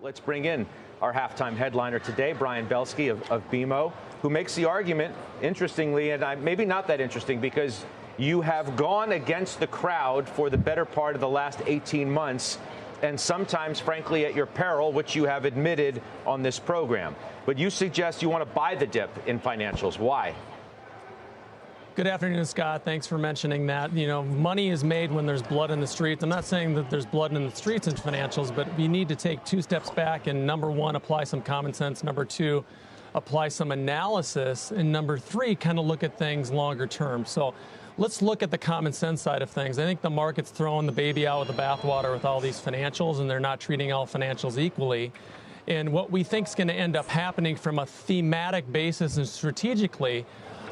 Let's bring in our halftime headliner today, Brian Belsky of BMO, who makes the argument, interestingly, and maybe not that interesting, because you have gone against the crowd for the better part of the last 18 months, and sometimes, frankly, at your peril, which you have admitted on this program. But you suggest you want to buy the dip in financials. Why? Good afternoon, Scott. Thanks for mentioning that. You know, money is made when there's blood in the streets. I'm not saying that there's blood in the streets in financials, but we need to take two steps back and, number one, apply some common sense. Number two, apply some analysis. And number three, kind of look at things longer term. So let's look at the common sense side of things. I think the market's throwing the baby out with the bathwater with all these financials, and they're not treating all financials equally. And what we think is going to end up happening from a thematic basis and strategically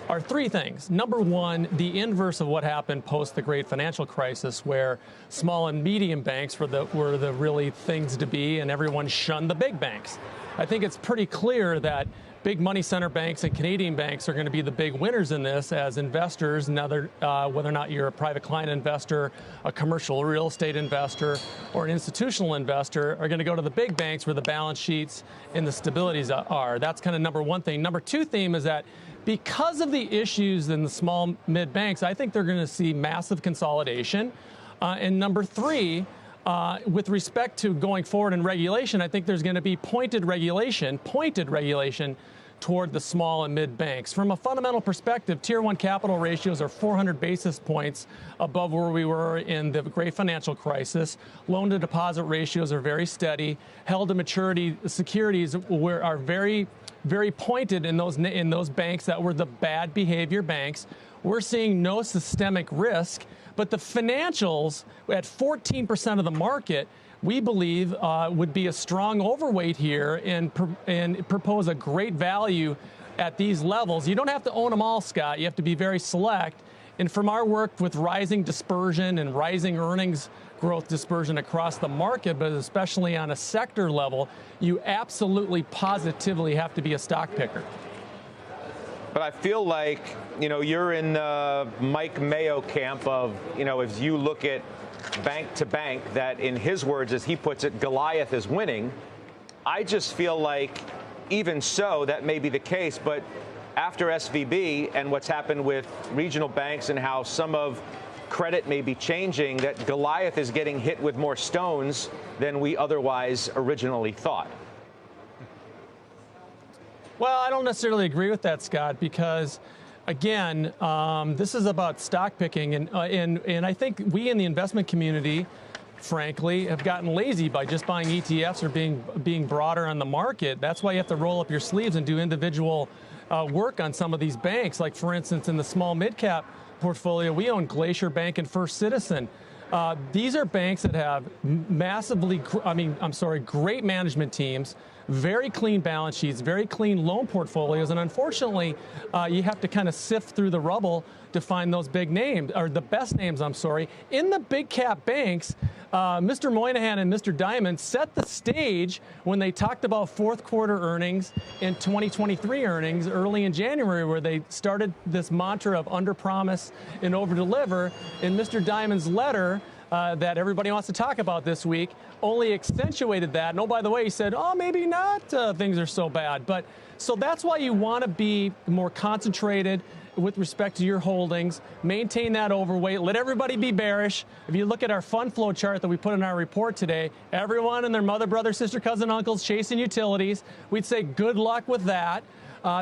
are three things. Number one, the inverse of what happened post the great financial crisis, where small and medium banks were the really things to be, and everyone shunned the big banks. I think it's pretty clear that big money center banks and Canadian banks are going to be the big winners in this as investors. Now, whether or not you're a private client investor, a commercial real estate investor, or an institutional investor, are going to go to the big banks where the balance sheets and the stabilities are. That's kind of number one thing. Number two theme is that because of the issues in the small mid banks, I think they're going to see massive consolidation. And number three, with respect to going forward in regulation, I think there's going to be pointed regulation toward the small and mid banks. From a fundamental perspective, Tier 1 capital ratios are 400 basis points above where we were in the great financial crisis. Loan-to-deposit ratios are very steady. Held-to-maturity securities are very, very pointed in those banks that were the bad behavior banks. We're seeing no systemic risk, but the financials at 14% of the market, we believe would be a strong overweight here and propose a great value at these levels. You don't have to own them all, Scott. You have to be very select. And from our work with rising dispersion and rising earnings growth dispersion across the market, but especially on a sector level, you absolutely positively have to be a stock picker. But I feel like, you're in the Mike Mayo camp of, as you look at bank to bank, that in his words, as he puts it, Goliath is winning. I just feel like even so, that may be the case. But after SVB and what's happened with regional banks and how some of credit may be changing, that Goliath is getting hit with more stones than we otherwise originally thought. Well, I don't necessarily agree with that, Scott, because, again, this is about stock picking. And I think we in the investment community, frankly, have gotten lazy by just buying ETFs or being broader on the market. That's why you have to roll up your sleeves and do individual work on some of these banks. Like, for instance, in the small mid-cap portfolio, we own Glacier Bank and First Citizen. These are banks that have great management teams, very clean balance sheets, very clean loan portfolios, and unfortunately, you have to kind of sift through the rubble to find those big names, or the best names, In the big cap banks, Mr. Moynihan and Mr. Diamond set the stage when they talked about fourth quarter earnings and 2023 earnings early in January, where they started this mantra of under-promise and over-deliver. In Mr. Diamond's letter that everybody wants to talk about this week only accentuated that. And oh, by the way, he said, maybe not, things are so bad. But so that's why you want to be more concentrated with respect to your holdings, maintain that overweight, let everybody be bearish. If you look at our fund flow chart that we put in our report today, everyone and their mother, brother, sister, cousin, uncles chasing utilities, we'd say good luck with that.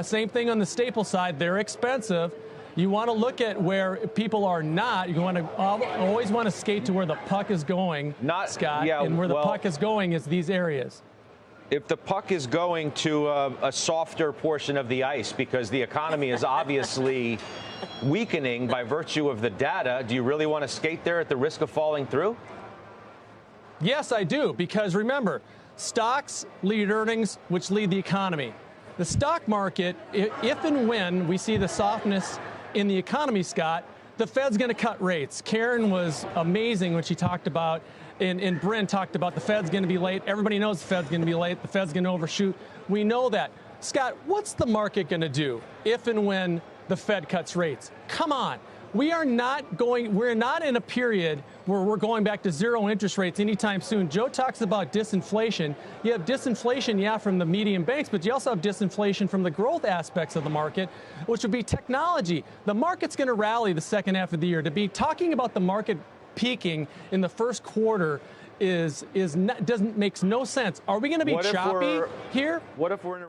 Same thing on the staple side, they're expensive. You want to look at where people are not. You want to always want to skate to where the puck is going, Scott, and where the puck is going is these areas. If the puck is going to a softer portion of the ice because the economy is obviously weakening by virtue of the data, do you really want to skate there at the risk of falling through? Yes, I do, because remember, stocks lead earnings, which lead the economy. The stock market, if and when we see the softness in the economy, Scott, the Fed's going to cut rates. Karen was amazing when she talked about, and Bryn talked about the Fed's going to be late. Everybody knows the Fed's going to be late. The Fed's going to overshoot. We know that. Scott, what's the market going to do if and when the Fed cuts rates? Come on. we're not in a period where we're going back to zero interest rates anytime soon. Joe talks about disinflation. You have disinflation, yeah, from the medium banks, but you also have disinflation from the growth aspects of the market, which would be technology. The market's going to rally the second half of the year. To be talking about the market peaking in the first quarter makes no sense. Are we going to be choppy here? What if we're in a